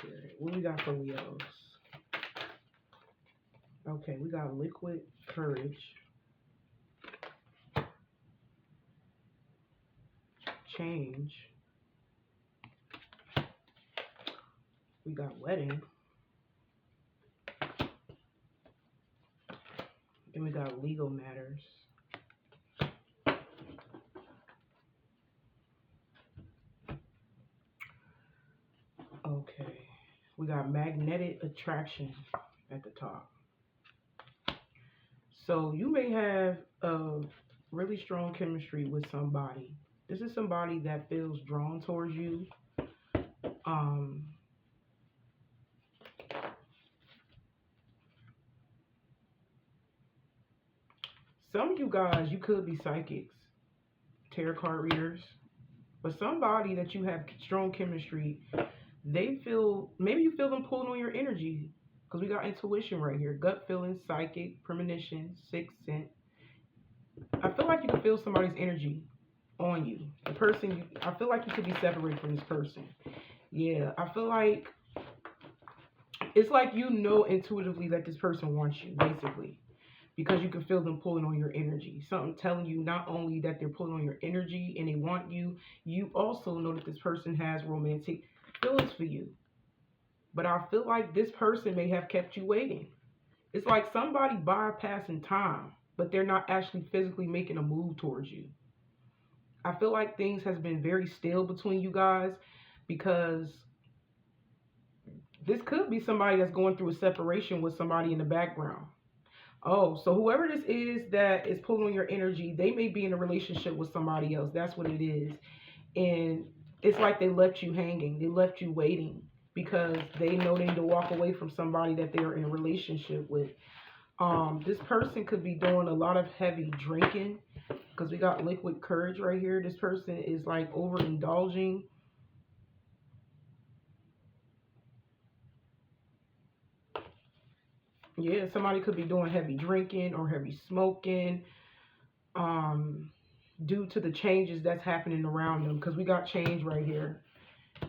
Spirit. What we got for Leos? Okay, we got liquid courage, change. We got wedding. And we got legal matters. Okay. We got magnetic attraction at the top. So you may have a really strong chemistry with somebody. This is somebody that feels drawn towards you. Some of you guys, you could be psychics, tarot card readers, but somebody that you have strong chemistry, they feel, maybe you feel them pulling on your energy, because we got intuition right here, gut feeling, psychic, premonition, sixth sense. I feel like you can feel somebody's energy on you. The person, I feel like you could be separated from this person. Yeah, I feel like it's like you know intuitively that this person wants you, basically, because you can feel them pulling on your energy. Something telling you not only that they're pulling on your energy and they want you, you also know that this person has romantic feelings for you. But I feel like this person may have kept you waiting. It's like somebody bypassing time, but they're not actually physically making a move towards you. I feel like things has been very still between you guys, because this could be somebody that's going through a separation with somebody in the background. Oh, so whoever this is that is pulling on your energy, they may be in a relationship with somebody else. That's what it is. And it's like they left you hanging. They left you waiting because they know they need to walk away from somebody that they're in a relationship with. This person could be doing a lot of heavy drinking, because we got liquid courage right here. This person is like overindulging. Yeah, somebody could be doing heavy drinking or heavy smoking, due to the changes that's happening around them, because we got change right here.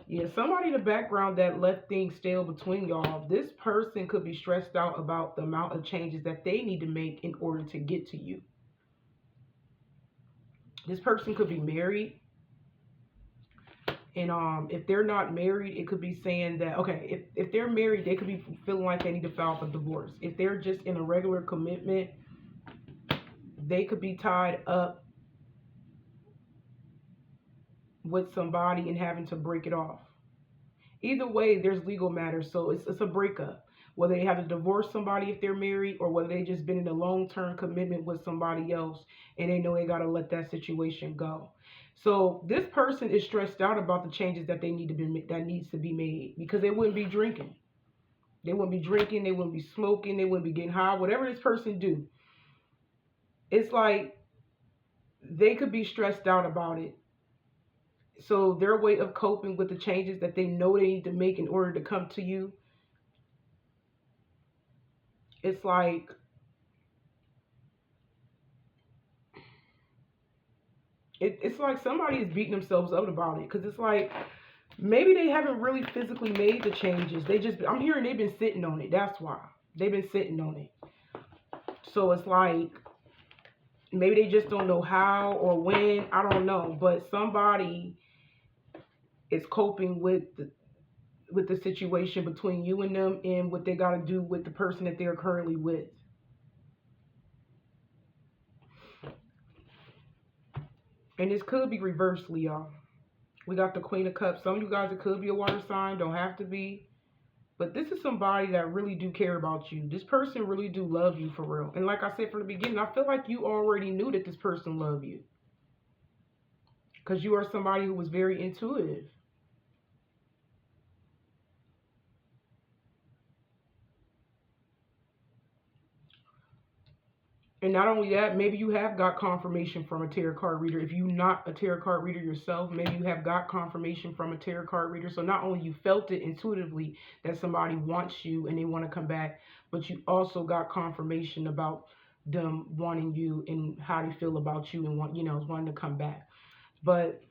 Yeah, somebody in the background that left things stale between y'all. This person could be stressed out about the amount of changes that they need to make in order to get to you. This person could be married. And if they're not married, it could be saying that, okay, if they're married, they could be feeling like they need to file for divorce. If they're just in a regular commitment, they could be tied up with somebody and having to break it off. Either way, there's legal matters, so it's a breakup. Whether they have to divorce somebody if they're married, or whether they just been in a long-term commitment with somebody else and they know they got to let that situation go. So this person is stressed out about the changes that needs to be made, because they wouldn't be drinking. They wouldn't be drinking, they wouldn't be smoking, they wouldn't be getting high, whatever this person do. It's like they could be stressed out about it. So their way of coping with the changes that they know they need to make in order to come to you, it's like it's like somebody is beating themselves up about it, because it's like maybe they haven't really physically made the changes. I'm hearing they've been sitting on it. That's why they've been sitting on it. So it's like maybe they just don't know how or when. I don't know, but somebody is coping with the situation between you and them, and what they got to do with the person that they're currently with. And this could be reversed, Leo. We got the Queen of Cups. Some of you guys, it could be a water sign. Don't have to be. But this is somebody that really do care about you. This person really do love you for real. And like I said from the beginning, I feel like you already knew that this person loved you, because you are somebody who was very intuitive. And not only that, maybe you have got confirmation from a tarot card reader. If you're not a tarot card reader yourself, maybe you have got confirmation from a tarot card reader. So not only you felt it intuitively that somebody wants you and they want to come back, but you also got confirmation about them wanting you and how they feel about you and wanting to come back. But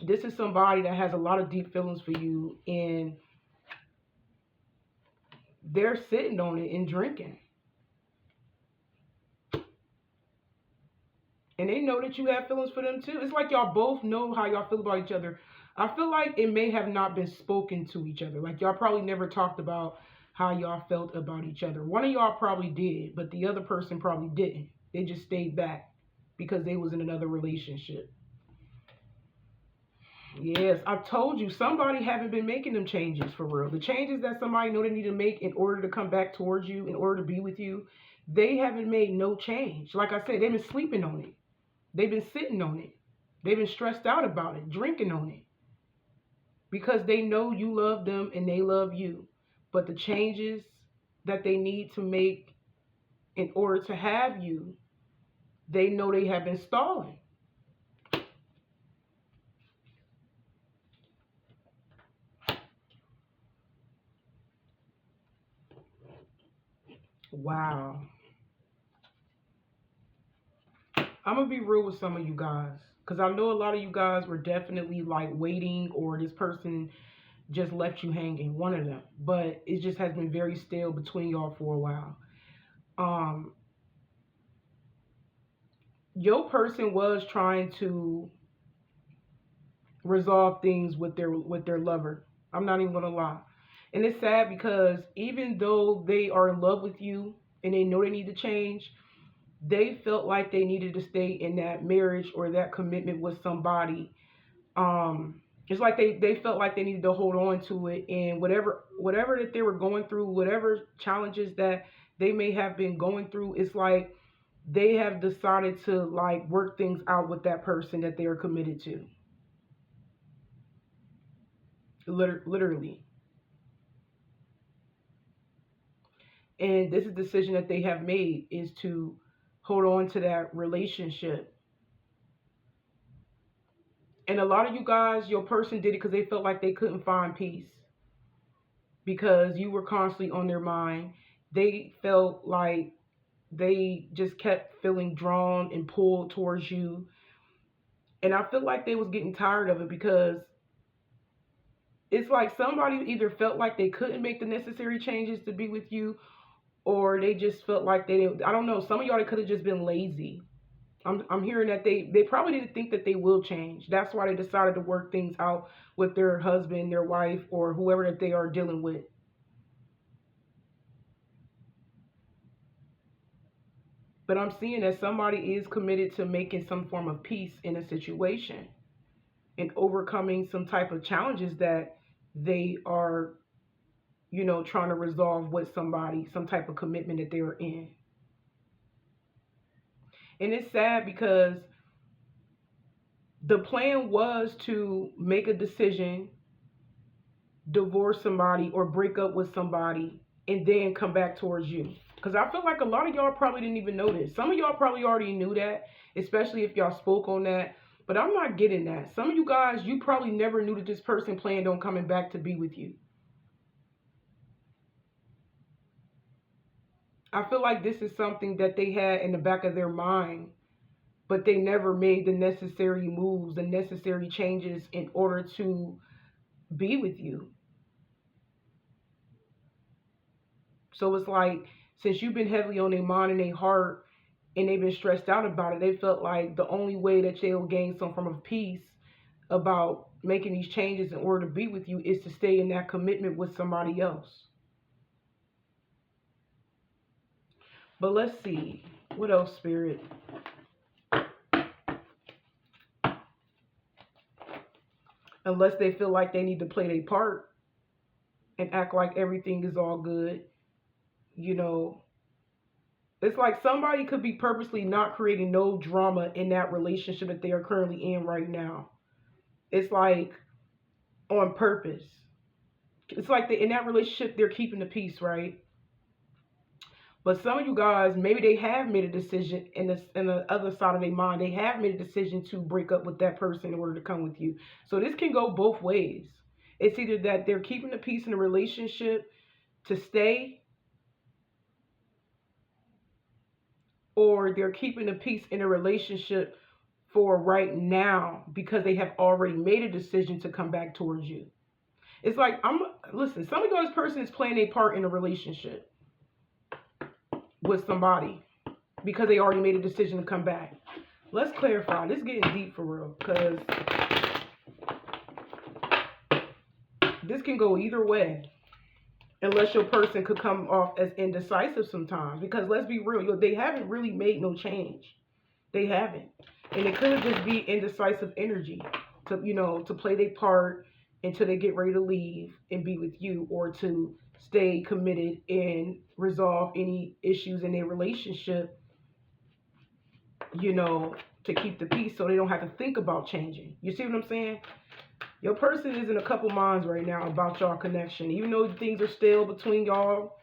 this is somebody that has a lot of deep feelings for you, and they're sitting on it and drinking. And they know that you have feelings for them too. It's like y'all both know how y'all feel about each other. I feel like it may have not been spoken to each other. Like y'all probably never talked about how y'all felt about each other. One of y'all probably did, but the other person probably didn't. They just stayed back because they was in another relationship. Yes, I told you somebody haven't been making them changes for real. The changes that somebody know they need to make in order to come back towards you, in order to be with you, they haven't made no change. Like I said, they've been sleeping on it. They've been sitting on it. They've been stressed out about it, drinking on it. Because they know you love them and they love you. But the changes that they need to make in order to have you, they know they have been stalling. Wow. I'm going to be real with some of you guys. Because I know a lot of you guys were definitely like waiting, or this person just left you hanging, one of them. But it just has been very still between y'all for a while. Your person was trying to resolve things with their lover. I'm not even gonna lie. And it's sad because even though they are in love with you and they know they need to change, they felt like they needed to stay in that marriage or that commitment with somebody. It's like they felt like they needed to hold on to it, and whatever that they were going through, whatever challenges that they may have been going through, it's like they have decided to like work things out with that person that they are committed to. Literally. And this is a decision that they have made, is to hold on to that relationship. And a lot of you guys, your person did it because they felt like they couldn't find peace, because you were constantly on their mind. They felt like they just kept feeling drawn and pulled towards you. And I feel like they was getting tired of it, because it's like somebody either felt like they couldn't make the necessary changes to be with you, or they just felt like they didn't. I don't know. Some of y'all could have just been lazy. I'm hearing that they probably didn't think that they will change. That's why they decided to work things out with their husband, their wife, or whoever that they are dealing with. But I'm seeing that somebody is committed to making some form of peace in a situation and overcoming some type of challenges that they are, trying to resolve with somebody, some type of commitment that they are in. And it's sad because the plan was to make a decision, divorce somebody or break up with somebody, and then come back towards you. Because I feel like a lot of y'all probably didn't even know this. Some of y'all probably already knew that, especially if y'all spoke on that. But I'm not getting that. Some of you guys, you probably never knew that this person planned on coming back to be with you. I feel like this is something that they had in the back of their mind, but they never made the necessary moves, the necessary changes in order to be with you. So it's like, since you've been heavily on their mind and their heart, and they've been stressed out about it, they felt like the only way that they'll gain some form of peace about making these changes in order to be with you is to stay in that commitment with somebody else. But let's see. What else, Spirit? Unless they feel like they need to play their part and act like everything is all good, It's like somebody could be purposely not creating no drama in that relationship that they are currently in right now. It's like on purpose. It's like in that relationship, they're keeping the peace, right? But some of you guys, maybe they have made a decision in the other side of their mind. They have made a decision to break up with that person in order to come with you. So this can go both ways. It's either that they're keeping the peace in the relationship to stay, or they're keeping the peace in a relationship for right now because they have already made a decision to come back towards you. It's like, listen, some of you, this person is playing a part in a relationship with somebody because they already made a decision to come back. Let's clarify. This is getting deep for real, because this can go either way. Unless your person could come off as indecisive sometimes. Because let's be real, they haven't really made no change. They haven't. And it could just be indecisive energy to play their part until they get ready to leave and be with you, or to stay committed and resolve any issues in their relationship, to keep the peace so they don't have to think about changing. You see what I'm saying? Your person is in a couple minds right now about y'all connection. Even though things are stale between y'all.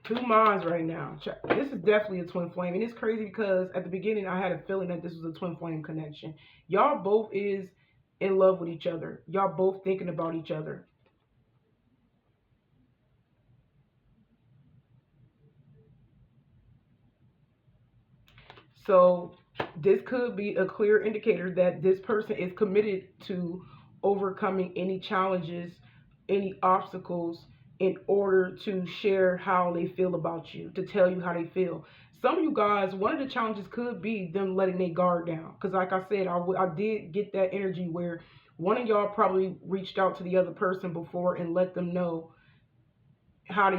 Two minds right now. This is definitely a twin flame. And it's crazy because at the beginning I had a feeling that this was a twin flame connection. Y'all both is in love with each other. Y'all both thinking about each other. So this could be a clear indicator that this person is committed to overcoming any challenges, any obstacles, in order to share how they feel about you, to tell you how they feel. Some of you guys, one of the challenges could be them letting their guard down. Because like I said, I did get that energy where one of y'all probably reached out to the other person before and let them know how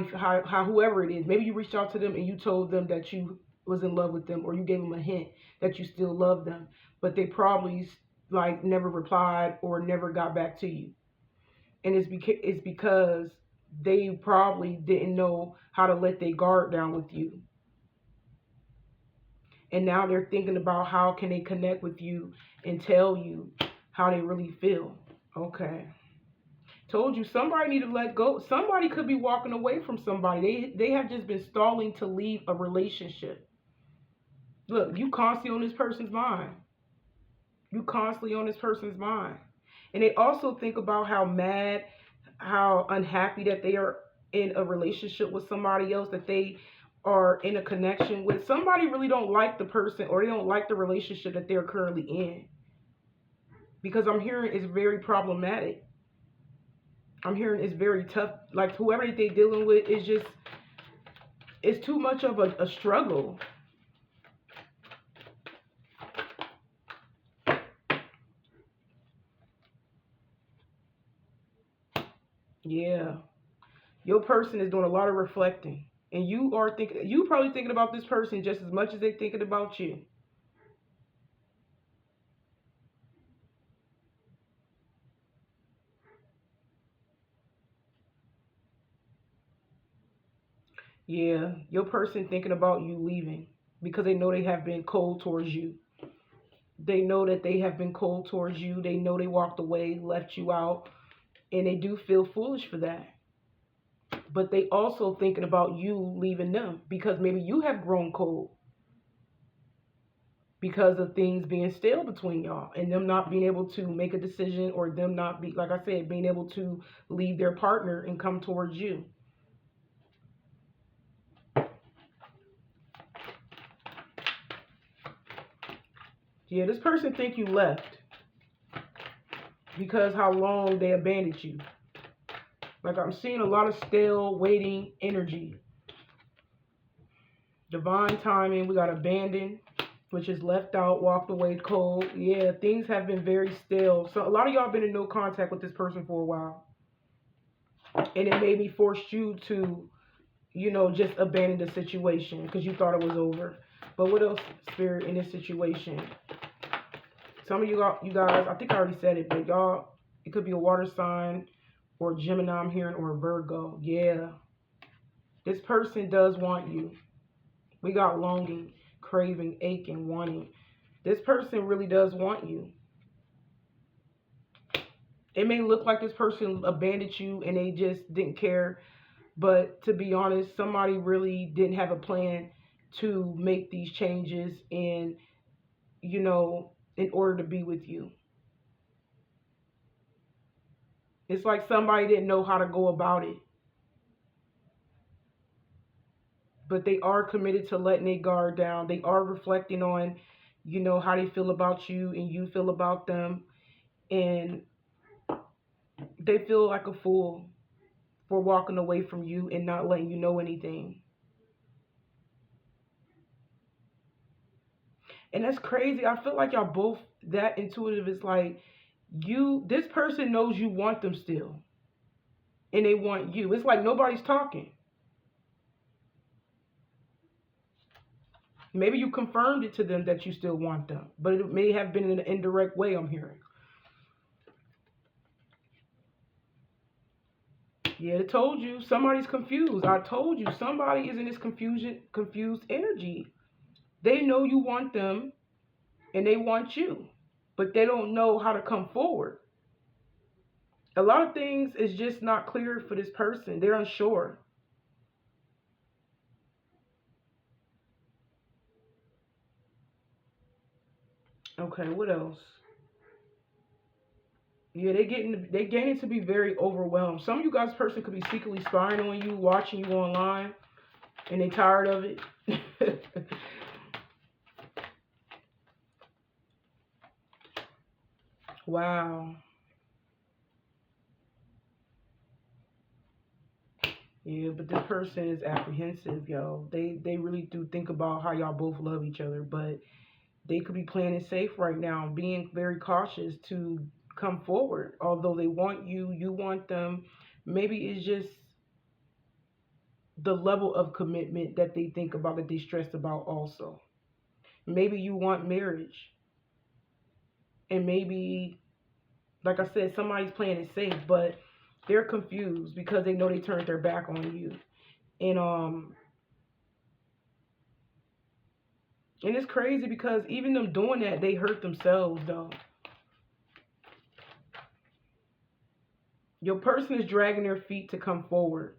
whoever it is. Maybe you reached out to them and you told them that you was in love with them, or you gave them a hint that you still love them, but they probably like never replied or never got back to you. And it's because they probably didn't know how to let their guard down with you. And now they're thinking about how can they connect with you and tell you how they really feel. Okay. Told you, somebody need to let go. Somebody could be walking away from somebody. They have just been stalling to leave a relationship. Look, you constantly on this person's mind. You constantly on this person's mind. And they also think about how mad, how unhappy that they are in a relationship with somebody else, that they are in a connection with. Somebody really don't like the person, or they don't like the relationship that they're currently in. Because I'm hearing it's very problematic. I'm hearing it's very tough. Like whoever they're dealing with is just, it's too much of a struggle. Yeah. Your person is doing a lot of reflecting. And you probably thinking about this person just as much as they're thinking about you. Yeah, your person thinking about you leaving because they know they have been cold towards you. They know that they have been cold towards you. They know they walked away, left you out, and they do feel foolish for that. But they also thinking about you leaving them because maybe you have grown cold because of things being stale between y'all and them not being able to make a decision, or them not be, like I said, being able to leave their partner and come towards you. Yeah, this person think you left because how long they abandoned you. Like I'm seeing a lot of stale, waiting energy. Divine timing, we got abandoned, which is left out, walked away cold. Yeah, things have been very stale. So a lot of y'all been in no contact with this person for a while. And it maybe forced you to, just abandon the situation because you thought it was over. But what else, Spirit, in this situation? Some of you guys, I think I already said it, but y'all, it could be a water sign or Gemini I'm hearing, or a Virgo. Yeah. This person does want you. We got longing, craving, aching, wanting. This person really does want you. It may look like this person abandoned you and they just didn't care. But to be honest, somebody really didn't have a plan to make these changes and, in order to be with you. It's like somebody didn't know how to go about it. But they are committed to letting their guard down. They are reflecting on, how they feel about you and you feel about them. And they feel like a fool for walking away from you and not letting you know anything. And that's crazy. I feel like y'all both that intuitive. Is like, this person knows you want them still. And they want you. It's like nobody's talking. Maybe you confirmed it to them that you still want them. But it may have been in an indirect way, I'm hearing. Yeah, I told you. Somebody's confused. I told you. Somebody is in this confused energy. They know you want them. And they want you. But they don't know how to come forward. A lot of things is just not clear for this person. They're unsure. Okay, what else? Yeah, they getting to be very overwhelmed. Some of you guys person could be secretly spying on you, watching you online, and they tired of it. Wow. Yeah, but this person is apprehensive, yo. They really do think about how y'all both love each other, but they could be playing it safe right now, being very cautious to come forward. Although they want you, you want them. Maybe it's just the level of commitment that they think about, that they stress about also. Maybe you want marriage. And maybe, like I said, somebody's playing it safe, but they're confused because they know they turned their back on you. And it's crazy because even them doing that, they hurt themselves though. Your person is dragging their feet to come forward.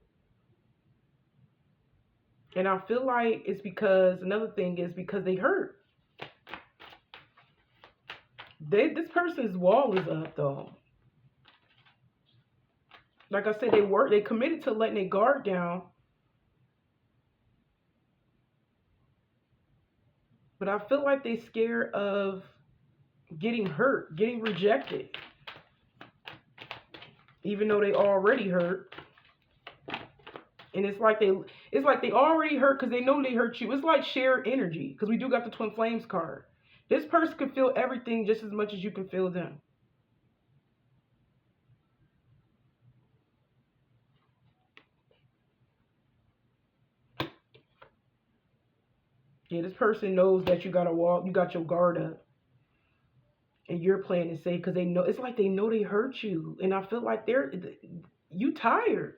And I feel like it's because, another thing is because they hurt. This person's wall is up though. Like I said, they committed to letting their guard down. But I feel like they're scared of getting hurt, getting rejected. Even though they already hurt. And it's like they already hurt because they know they hurt you. It's like shared energy, because we do got the Twin Flames card. This person can feel everything just as much as you can feel them. Yeah, this person knows that you got a wall, you got your guard up. And you're playing it safe because they know, it's like they know they hurt you. And I feel like you tired.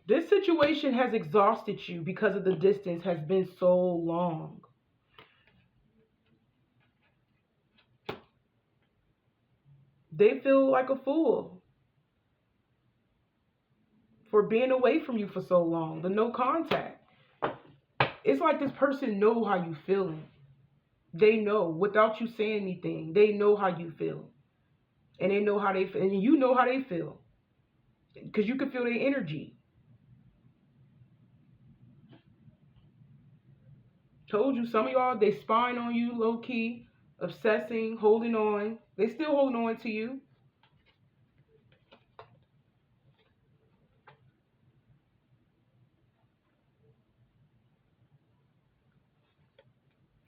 This situation has exhausted you because of the distance has been so long. They feel like a fool for being away from you for so long. The no contact. It's like this person know how you feeling. They know without you saying anything. They know how you feel. And they know how they feel. And you know how they feel. Because you can feel their energy. Told you, some of y'all, they spying on you low-key, obsessing, holding on. They still holding on to you.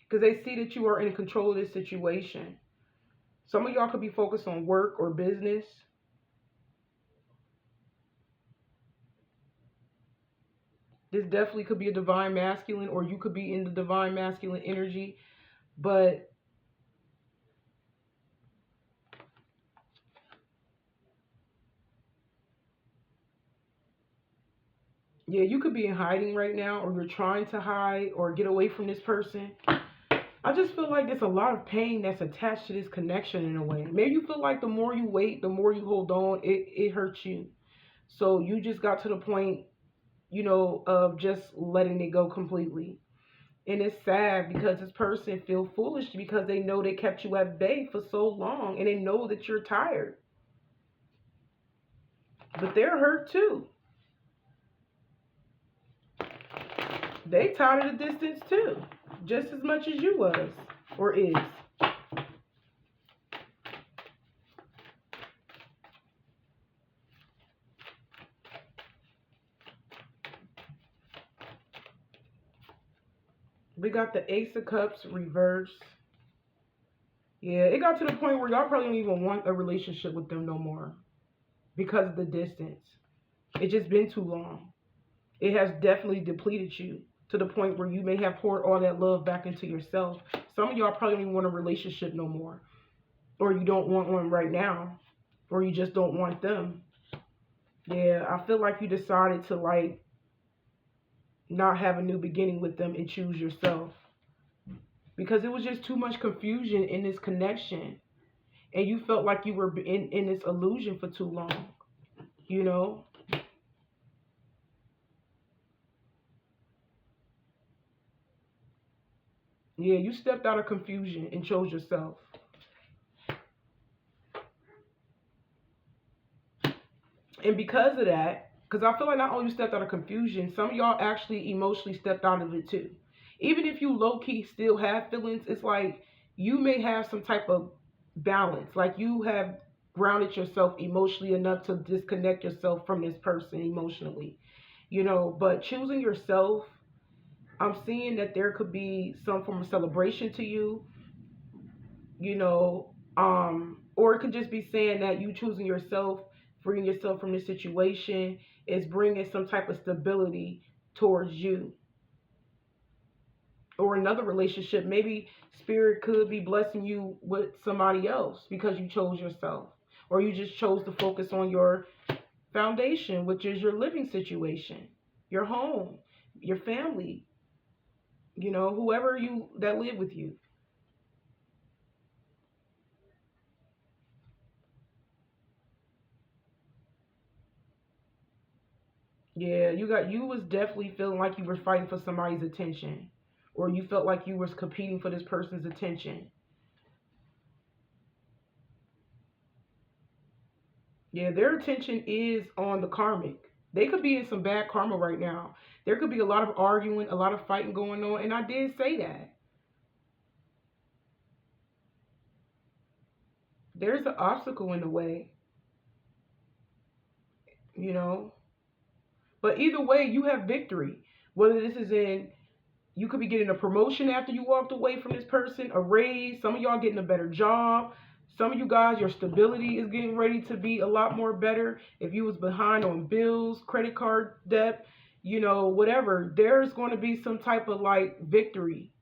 Because they see that you are in control of this situation. Some of y'all could be focused on work or business. This definitely could be a divine masculine, or you could be in the divine masculine energy. But yeah, you could be in hiding right now, or you're trying to hide or get away from this person. I just feel like there's a lot of pain that's attached to this connection in a way. Maybe you feel like the more you wait, the more you hold on, it hurts you. So you just got to the point, of just letting it go completely. And it's sad because this person feels foolish because they know they kept you at bay for so long and they know that you're tired. But they're hurt too. They tired of the distance too, just as much as you was or is. We got the Ace of Cups reverse. Yeah, it got to the point where y'all probably don't even want a relationship with them no more because of the distance. It's just been too long. It has definitely depleted you to the point where you may have poured all that love back into yourself. Some of y'all probably don't even want a relationship no more. Or you don't want one right now. Or you just don't want them. Yeah, I feel like you decided to like not have a new beginning with them and choose yourself. Because it was just too much confusion in this connection. And you felt like you were in this illusion for too long. You know? Yeah, you stepped out of confusion and chose yourself. And because of that, because I feel like not only you stepped out of confusion, some of y'all actually emotionally stepped out of it too. Even if you low-key still have feelings, it's like you may have some type of balance. Like you have grounded yourself emotionally enough to disconnect yourself from this person emotionally. You know, but choosing yourself, I'm seeing that there could be some form of celebration to you, you know, or it could just be saying that you choosing yourself, freeing yourself from this situation is bringing some type of stability towards you or another relationship. Maybe spirit could be blessing you with somebody else because you chose yourself, or you just chose to focus on your foundation, which is your living situation, your home, your family, you know, whoever you that live with you. Yeah, you was definitely feeling like you were fighting for somebody's attention, or you felt like you was competing for this person's attention. Yeah, their attention is on the karmic. They could be in some bad karma right now. There could be a lot of arguing, a lot of fighting going on, and I did say that. There's an obstacle in the way, you know. But either way, you have victory. Whether this is in, you could be getting a promotion after you walked away from this person, a raise. Some of y'all getting a better job. Some of you guys, your stability is getting ready to be a lot more better. If you was behind on bills, credit card debt, you know, whatever, there's going to be some type of like victory.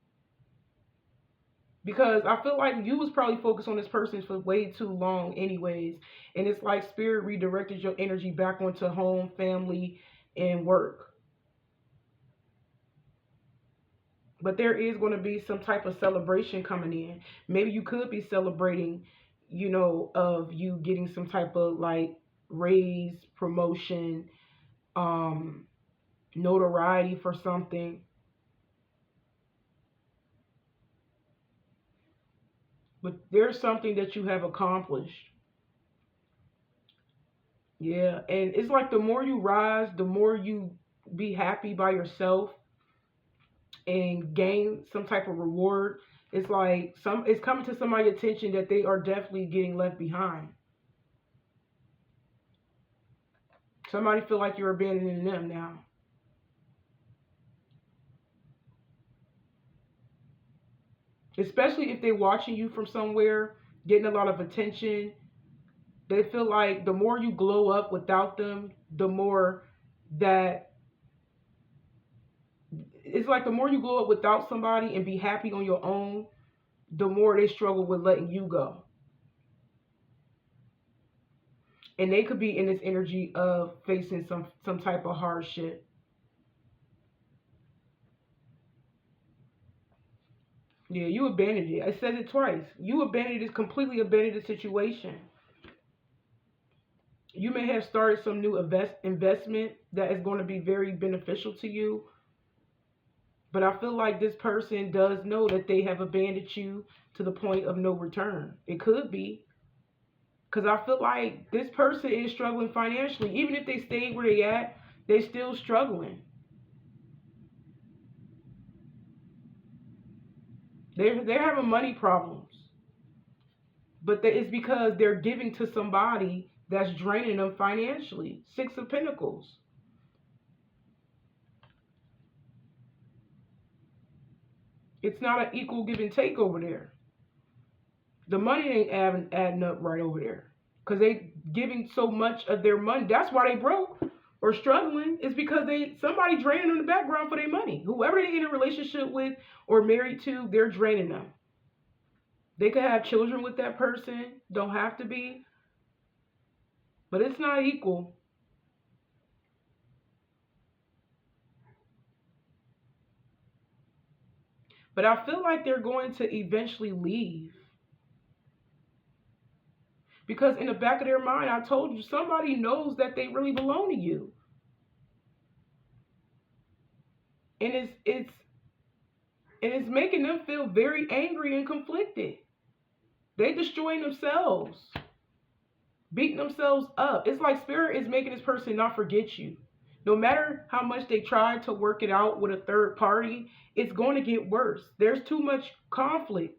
Because I feel like you was probably focused on this person for way too long anyways. And it's like spirit redirected your energy back onto home, family, and work. But there is going to be some type of celebration coming in. Maybe you could be celebrating, you know, of you getting some type of like raise, promotion, um, notoriety for something. But there's something that you have accomplished. Yeah, and it's like the more you rise, the more you be happy by yourself and gain some type of reward. It's like it's coming to somebody's attention that they are definitely getting left behind. Somebody feel like you're abandoning them now. Especially if they're watching you from somewhere, getting a lot of attention. They feel like the more you glow up without them, the more that it's like the more you glow up without somebody and be happy on your own, the more they struggle with letting you go. And they could be in this energy of facing some type of hardship. Yeah, you abandoned it. I said it twice. You abandoned it, completely abandoned the situation. You may have started some new investment that is going to be very beneficial to you. But I feel like this person does know that they have abandoned you to the point of no return. It could be. Because I feel like this person is struggling financially. Even if they stayed where they at, they're still struggling. They're having money problems. But it's because they're giving to somebody that's draining them financially. Six of Pentacles. It's not an equal give and take over there. The money ain't adding up right over there because they giving so much of their money. That's why they broke or struggling, is because somebody draining in the background for their money. Whoever they in a relationship with or married to, they're draining them. They could have children with that person, don't have to be, but it's not equal. But I feel like they're going to eventually leave. Because in the back of their mind, I told you, somebody knows that they really belong to you. And it's making them feel very angry and conflicted. They destroying themselves, beating themselves up. It's like spirit is making this person not forget you. No matter how much they try to work it out with a third party, it's going to get worse. There's too much conflict,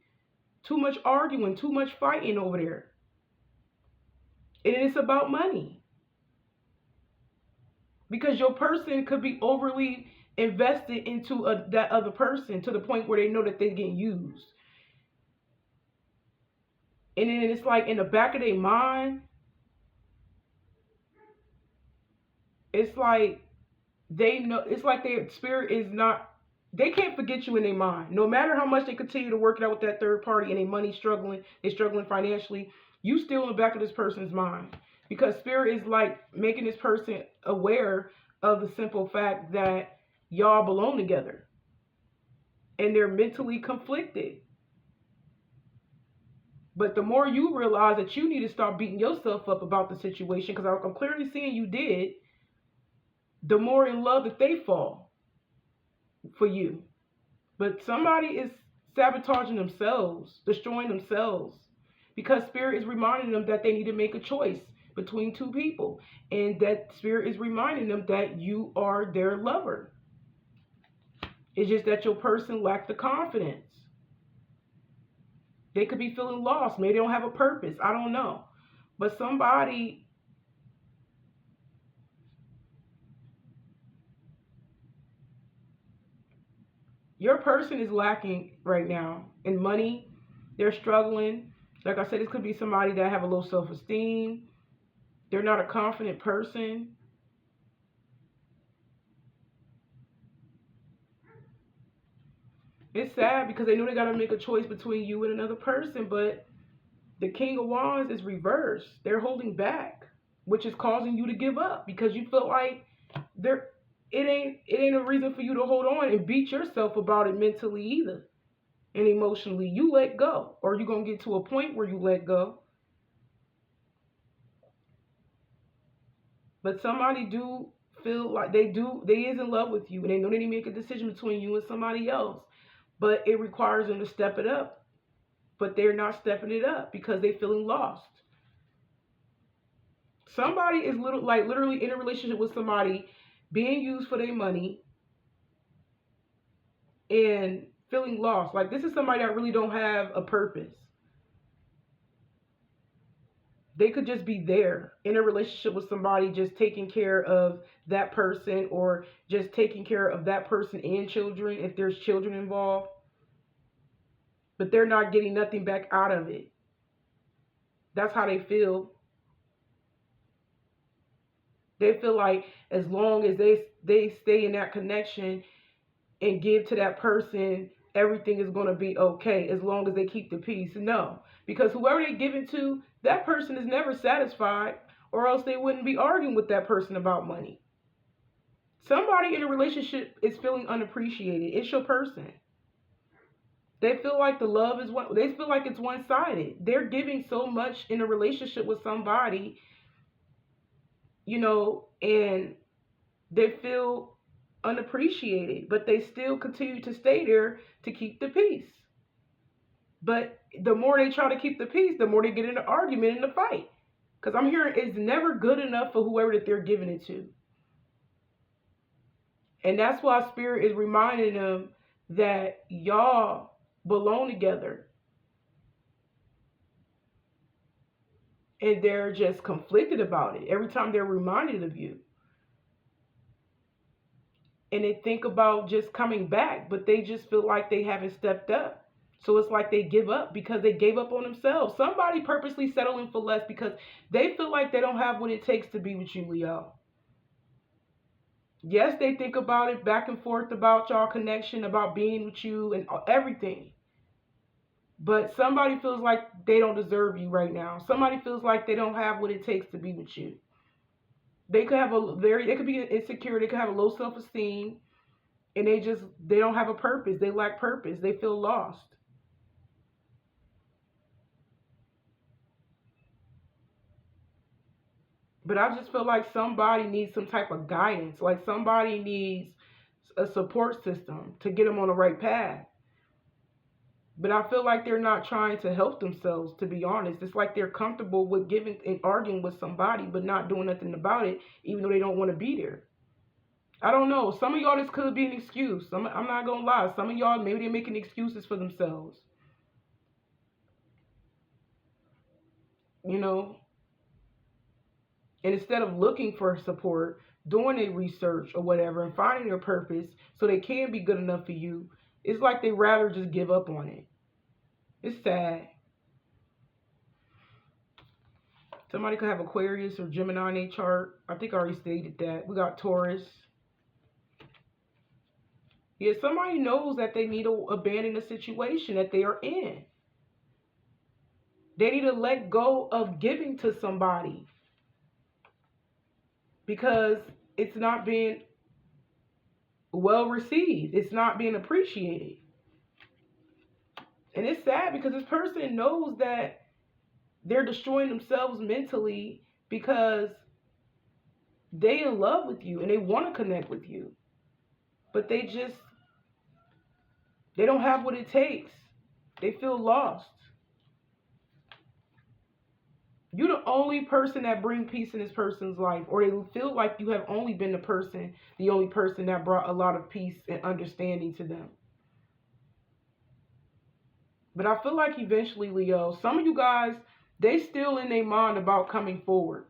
too much arguing, too much fighting over there. And it's about money. Because your person could be overly invested into that other person to the point where they know that they're getting used. And then it's like in the back of their mind, it's like they know, it's like their spirit is not, they can't forget you in their mind. No matter how much they continue to work it out with that third party and their money struggling, they're struggling financially, you still in the back of this person's mind. Because spirit is like making this person aware of the simple fact that y'all belong together. And they're mentally conflicted. But the more you realize that you need to start beating yourself up about the situation, because I'm clearly seeing you did, the more in love that they fall for you. But somebody is sabotaging themselves, destroying themselves, because spirit is reminding them that they need to make a choice between two people. And that spirit is reminding them that you are their lover. It's just that your person lacks the confidence. They could be feeling lost. Maybe they don't have a purpose. I don't know. But somebody, your person is lacking right now in money. They're struggling. Like I said, this could be somebody that have a low self-esteem. They're not a confident person. It's sad because they know they got to make a choice between you and another person, but the King of Wands is reversed. They're holding back, which is causing you to give up because you feel like it ain't a reason for you to hold on and beat yourself about it mentally either. And emotionally, you let go, or you're going to get to a point where you let go. But somebody do feel like they is in love with you, and they know they need to make a decision between you and somebody else. But it requires them to step it up. But they're not stepping it up because they're feeling lost. Somebody is literally in a relationship with somebody being used for their money and feeling lost. Like, this is somebody that really don't have a purpose. They could just be there in a relationship with somebody, just taking care of that person, or just taking care of that person and children if there's children involved. But they're not getting nothing back out of it. That's how they feel. They feel like as long as they stay in that connection and give to that person, everything is going to be okay as long as they keep the peace. No, because whoever they give it to, that person is never satisfied, or else they wouldn't be arguing with that person about money. Somebody in a relationship is feeling unappreciated. It's your person. They feel like the love is they feel like it's one-sided. They're giving so much in a relationship with somebody, and they feel unappreciated, but they still continue to stay there to keep the peace. But the more they try to keep the peace, the more they get in an argument and a fight. Because I'm hearing it's never good enough for whoever that they're giving it to. And that's why Spirit is reminding them that y'all belong together. And they're just conflicted about it every time they're reminded of you. and they think about just coming back, but they just feel like they haven't stepped up. So it's like they give up because they gave up on themselves. Somebody purposely settling for less because they feel like they don't have what it takes to be with you, Leo. Yes, they think about it back and forth about y'all connection, about being with you and everything. But somebody feels like they don't deserve you right now. Somebody feels like they don't have what it takes to be with you. They could have they could be insecure, they could have a low self-esteem, and they don't have a purpose. They lack purpose. They feel lost. But I just feel like somebody needs some type of guidance. Like somebody needs a support system to get them on the right path. But I feel like they're not trying to help themselves, to be honest. It's like they're comfortable with giving and arguing with somebody, but not doing nothing about it, even though they don't want to be there. I don't know. Some of y'all, this could be an excuse. I'm not going to lie. Some of y'all, maybe they're making excuses for themselves. You know? And instead of looking for support, doing a research or whatever, and finding their purpose so they can be good enough for you, it's like they rather just give up on it. It's sad. Somebody could have Aquarius or Gemini in their chart. I think I already stated that. We got Taurus. Yeah, somebody knows that they need to abandon the situation that they are in. They need to let go of giving to somebody because it's not being well received. It's not being appreciated. And it's sad because this person knows that they're destroying themselves mentally because they in love with you and they want to connect with you. But they don't have what it takes. They feel lost. You're the only person that brings peace in this person's life, or they feel like you have only been the only person that brought a lot of peace and understanding to them. But I feel like eventually, Leo, some of you guys, they still in their mind about coming forward.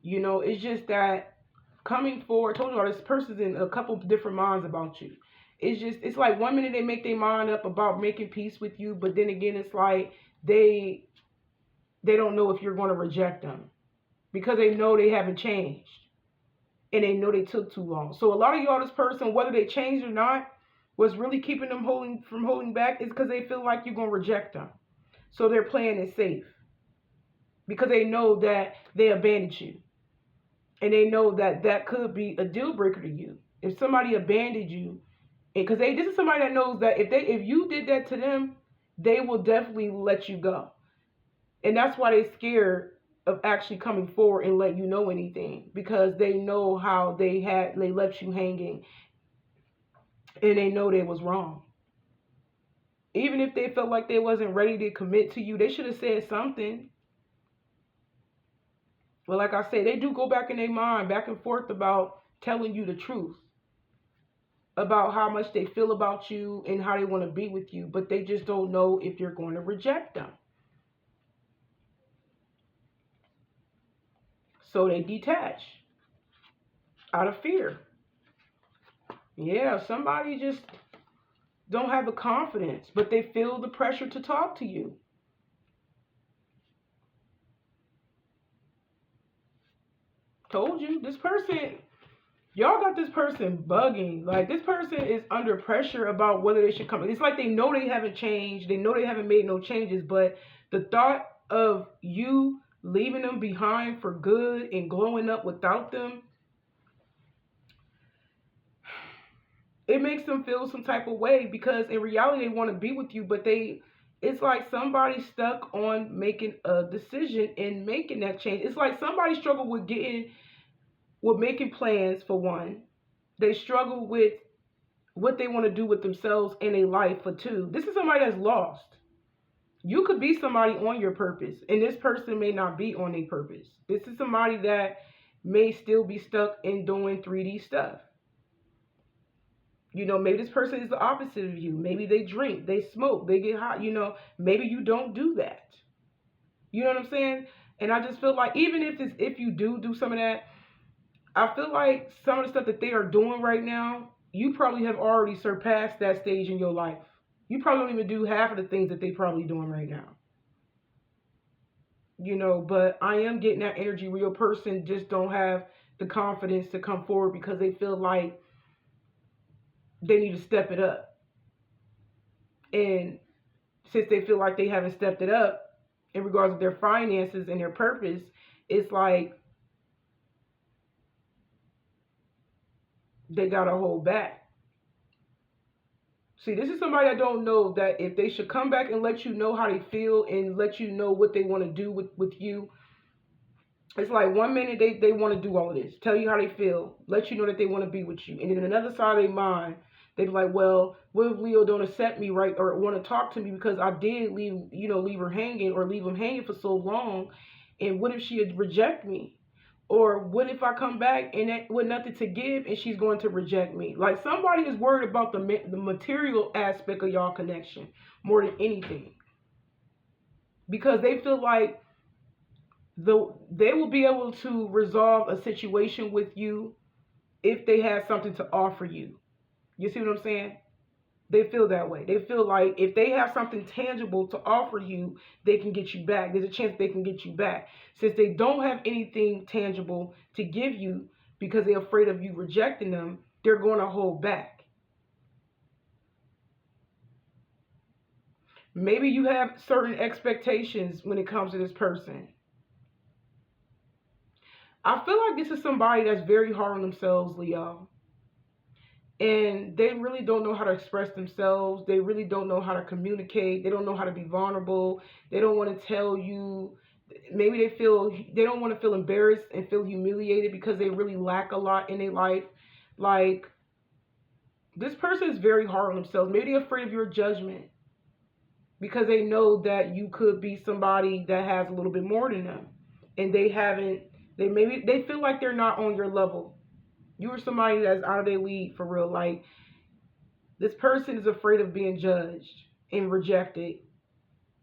You know, it's just that coming forward, I told you all, this person's in a couple different minds about you. It's like one minute they make their mind up about making peace with you, but then again, it's like they don't know if you're going to reject them because they know they haven't changed and they know they took too long. So a lot of y'all, this person, whether they changed or not, what's really keeping them from holding back is because they feel like you're going to reject them. So they're playing it safe because they know that they abandoned you. And they know that that could be a deal breaker to you. If somebody abandoned you, because this is somebody that knows that if you did that to them, they will definitely let you go. And that's why they're scared of actually coming forward and let you know anything, because they know how they left you hanging and they know they was wrong. Even if they felt like they wasn't ready to commit to you, they should have said something. But like I said, they do go back in their mind, back and forth about telling you the truth, about how much they feel about you and how they want to be with you, but they just don't know if you're going to reject them. So they detach out of fear. Yeah, somebody just don't have the confidence, but they feel the pressure to talk to you. Told you, this person, y'all got this person bugging. Like, this person is under pressure about whether they should come. It's like they know they haven't changed. They know they haven't made no changes, but the thought of you leaving them behind for good and glowing up without them, it makes them feel some type of way, because in reality they want to be with you, but it's like somebody stuck on making a decision and making that change. It's like somebody struggled with making plans, for one. They struggle with what they want to do with themselves and their life, for two. This is somebody that's lost. You could be somebody on your purpose, and this person may not be on their purpose. This is somebody that may still be stuck in doing 3D stuff. You know, maybe this person is the opposite of you. Maybe they drink, they smoke, they get hot. You know, maybe you don't do that. You know what I'm saying? And I just feel like even if you do some of that, I feel like some of the stuff that they are doing right now, you probably have already surpassed that stage in your life. You probably don't even do half of the things that they probably doing right now. But I am getting that energy where your person just don't have the confidence to come forward because they feel like they need to step it up. And since they feel like they haven't stepped it up in regards to their finances and their purpose, it's like they gotta hold back. See, this is somebody I don't know that if they should come back and let you know how they feel and let you know what they want to do with you. It's like one minute they want to do all of this, tell you how they feel, let you know that they want to be with you. And then another side of their mind, they be like, well, what if Leo don't accept me, right? Or want to talk to me because I did leave her hanging or leave him hanging for so long. And what if she would reject me? Or what if I come back and with nothing to give and she's going to reject me? Like somebody is worried about the material aspect of y'all connection more than anything. Because they feel like they will be able to resolve a situation with you if they have something to offer you. You see what I'm saying? They feel that way. They feel like if they have something tangible to offer you, they can get you back. There's a chance they can get you back. Since they don't have anything tangible to give you because they're afraid of you rejecting them, they're going to hold back. Maybe you have certain expectations when it comes to this person. I feel like this is somebody that's very hard on themselves, Leo. And they really don't know how to express themselves. They really don't know how to communicate. They don't know how to be vulnerable. They don't want to tell you. Maybe they don't want to feel embarrassed and feel humiliated because they really lack a lot in their life. Like, this person is very hard on themselves. Maybe they're afraid of your judgment because they know that you could be somebody that has a little bit more than them. And they feel like they're not on your level. You are somebody that's out of their league for real. Like, this person is afraid of being judged and rejected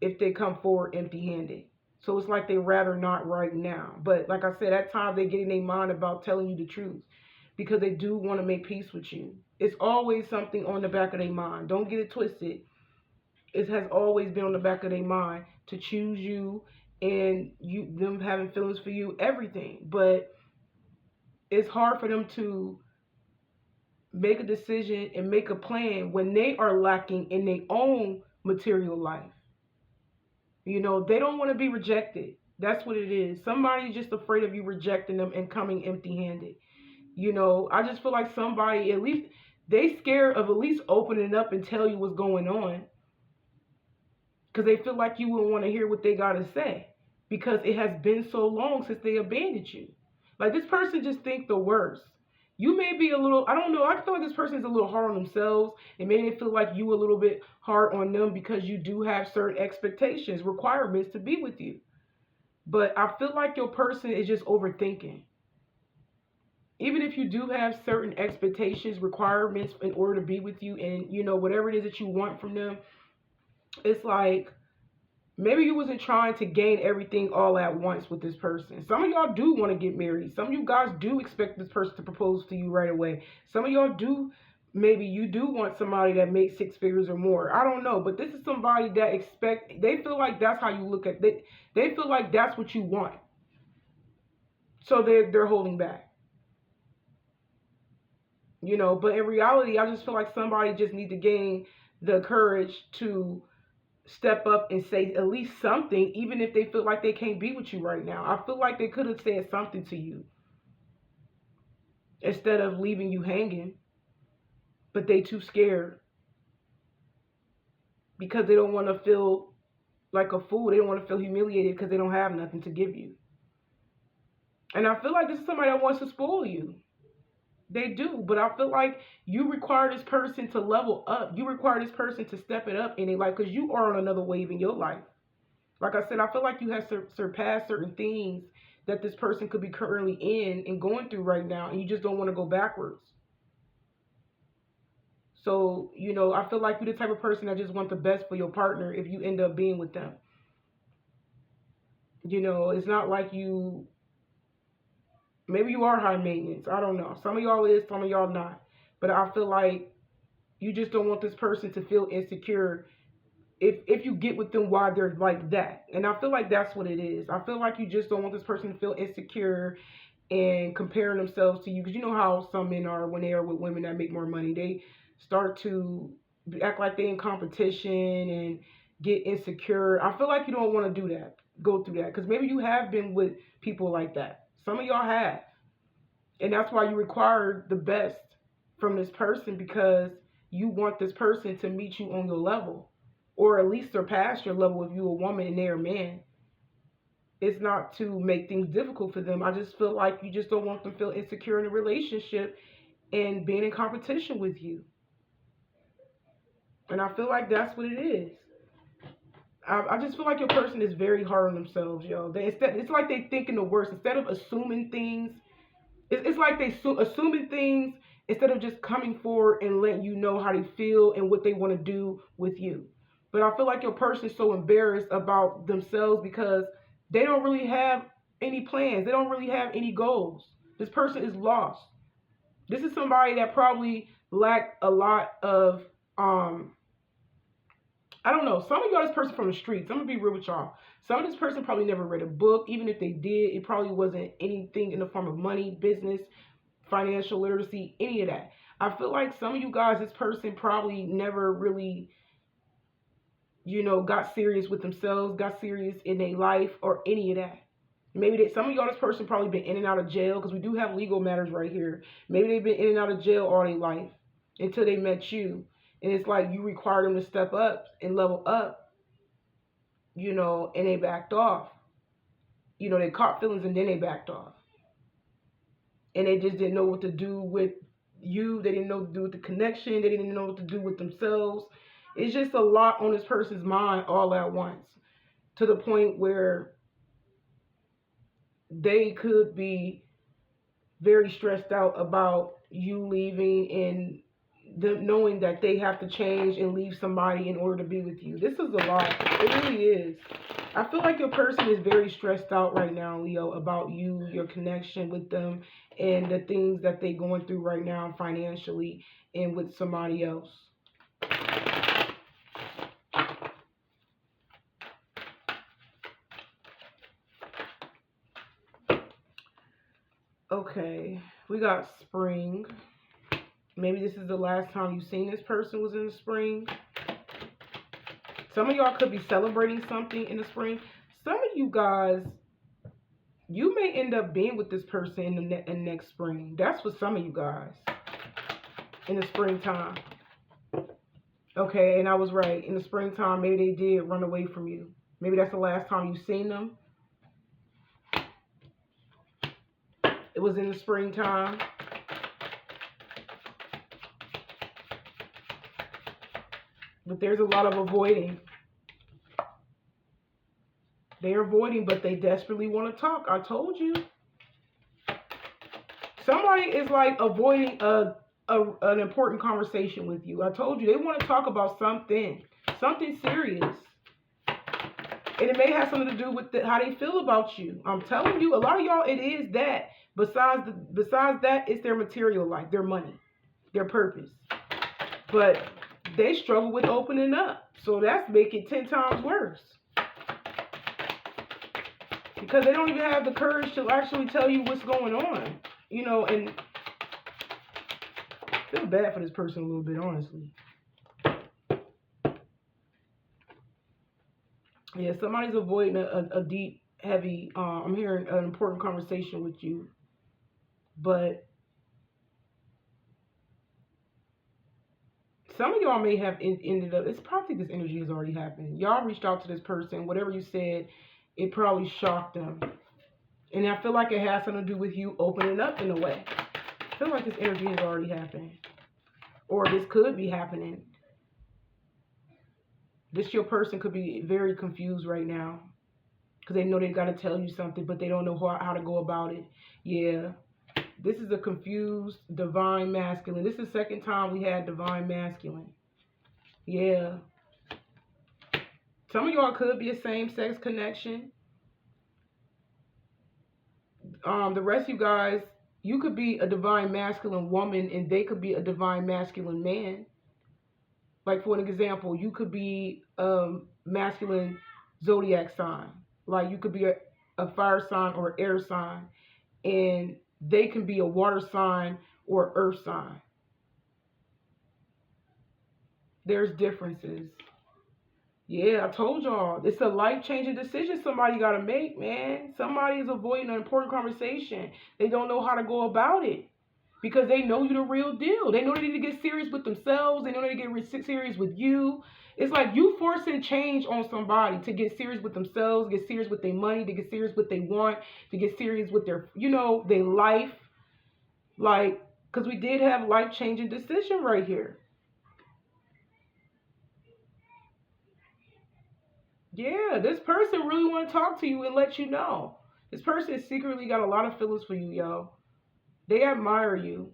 if they come forward empty-handed. So it's like they rather not right now. But like I said, at times they get in their mind about telling you the truth because they do want to make peace with you. It's always something on the back of their mind. Don't get it twisted. It has always been on the back of their mind to choose you and them having feelings for you, everything. But it's hard for them to make a decision and make a plan when they are lacking in their own material life. They don't want to be rejected. That's what it is. Somebody's just afraid of you rejecting them and coming empty-handed. I just feel like somebody, at least, they scared of at least opening up and tell you what's going on. Because they feel like you wouldn't want to hear what they got to say. Because it has been so long since they abandoned you. Like, this person just think the worst. You may be a little, I don't know, I feel like this person is a little hard on themselves. And maybe they feel like you a little bit hard on them because you do have certain expectations, requirements to be with you. But I feel like your person is just overthinking. Even if you do have certain expectations, requirements in order to be with you and, whatever it is that you want from them, it's like, maybe you wasn't trying to gain everything all at once with this person. Some of y'all do want to get married. Some of you guys do expect this person to propose to you right away. Some of y'all do, maybe you do want somebody that makes 6 figures or more. I don't know. But this is somebody that they feel like that's how you look at it. They feel like that's what you want. So they're holding back. But in reality, I just feel like somebody just needs to gain the courage to step up and say at least something, even if they feel like they can't be with you right now. I feel like they could have said something to you instead of leaving you hanging, but they too scared because they don't want to feel like a fool. They don't want to feel humiliated because they don't have nothing to give you. And I feel like this is somebody that wants to spoil you. They do, but I feel like you require this person to level up. You require this person to step it up in their life because you are on another wave in your life. Like I said, I feel like you have surpassed certain things that this person could be currently in and going through right now, and you just don't want to go backwards. So, I feel like you're the type of person that just wants the best for your partner if you end up being with them. It's not like you Maybe you are high maintenance. I don't know. Some of y'all is, some of y'all not. But I feel like you just don't want this person to feel insecure if you get with them while they're like that. And I feel like that's what it is. I feel like you just don't want this person to feel insecure and comparing themselves to you. Because you know how some men are when they are with women that make more money. They start to act like they're in competition and get insecure. I feel like you don't want to do that. Go through that. Because maybe you have been with people like that. Some of y'all have. And that's why you require the best from this person, because you want this person to meet you on your level, or at least surpass your level if you're a woman and they're a man. It's not to make things difficult for them. I just feel like you just don't want them to feel insecure in a relationship and being in competition with you. And I feel like that's what it is. I just feel like your person is very hard on themselves, yo. It's like they thinking the worst. Instead of assuming things, it's like they assuming things instead of just coming forward and letting you know how they feel and what they want to do with you. But I feel like your person is so embarrassed about themselves because they don't really have any plans. They don't really have any goals. This person is lost. This is somebody that probably lacked a lot of, I don't know. Some of y'all, this person from the streets. I'm going to be real with y'all. Some of this person probably never read a book. Even if they did, it probably wasn't anything in the form of money, business, financial literacy, any of that. I feel like some of you guys, this person probably never really, got serious with themselves, got serious in their life, or any of that. Maybe some of y'all, this person probably been in and out of jail, because we do have legal matters right here. Maybe they've been in and out of jail all their life until they met you. And it's like you require them to step up and level up, and they backed off. They caught feelings and then they backed off. And they just didn't know what to do with you. They didn't know what to do with the connection. They didn't know what to do with themselves. It's just a lot on this person's mind all at once, to the point where they could be very stressed out about you leaving and them knowing that they have to change and leave somebody in order to be with you. This is a lot. It really is. I feel like your person is very stressed out right now, Leo, about you, your connection with them, and the things that they're going through right now financially and with somebody else. Okay, we got spring. Maybe this is the last time you've seen this person was in the spring. Some of y'all could be celebrating something in the spring. Some of you guys, you may end up being with this person in next spring. That's for some of you guys. In the springtime. Okay, and I was right. In the springtime, maybe they did run away from you. Maybe that's the last time you've seen them. It was in the springtime. But there's a lot of avoiding. They're avoiding, but they desperately want to talk. I told you. Somebody is like avoiding an important conversation with you. I told you. They want to talk about something serious. And it may have something to do with how they feel about you. I'm telling you, a lot of y'all, it is that. Besides that, it's their material life, their money, their purpose. But they struggle with opening up. So that's making it 10 times worse. Because they don't even have the courage to actually tell you what's going on. And I feel bad for this person a little bit, honestly. Yeah, somebody's avoiding a deep, heavy, I'm hearing an important conversation with you. But some of y'all may have ended up, it's probably this energy has already happened. Y'all reached out to this person, whatever you said, it probably shocked them. And I feel like it has something to do with you opening up in a way. I feel like this energy has already happened. Or this could be happening. Your person could be very confused right now. Because they know they got to tell you something, but they don't know how to go about it. Yeah. This is a confused divine masculine. This is the second time we had divine masculine. Yeah. Some of y'all could be a same-sex connection. The rest of you guys, you could be a divine masculine woman and they could be a divine masculine man. Like for an example, you could be a masculine zodiac sign. Like you could be a fire sign or air sign, and they can be a water sign or earth sign. There's differences. Yeah, I told y'all. It's a life-changing decision somebody got to make, man. Somebody is avoiding an important conversation. They don't know how to go about it because they know you're the real deal. They know they need to get serious with themselves. They know they need to get serious with you. It's like you forcing change on somebody to get serious with themselves, get serious with their money, to get serious with what they want, to get serious with their, their life. Like, because we did have life-changing decision right here. Yeah, this person really want to talk to you and let you know. This person secretly got a lot of feelings for you, yo. They admire you.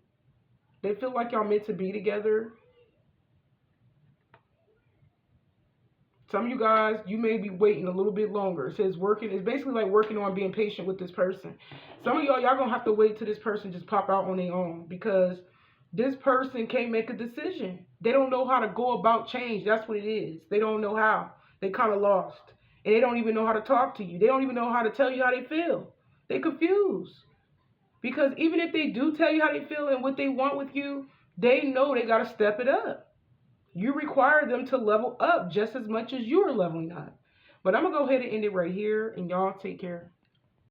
They feel like y'all meant to be together. Some of you guys, you may be waiting a little bit longer. It says working. It's basically like working on being patient with this person. Some of y'all going to have to wait till this person just pop out on their own because this person can't make a decision. They don't know how to go about change. That's what it is. They don't know how. They kind of lost. And they don't even know how to talk to you. They don't even know how to tell you how they feel. They confused. Because even if they do tell you how they feel and what they want with you, they know they got to step it up. You require them to level up just as much as you're leveling up. But I'm going to go ahead and end it right here. And y'all take care.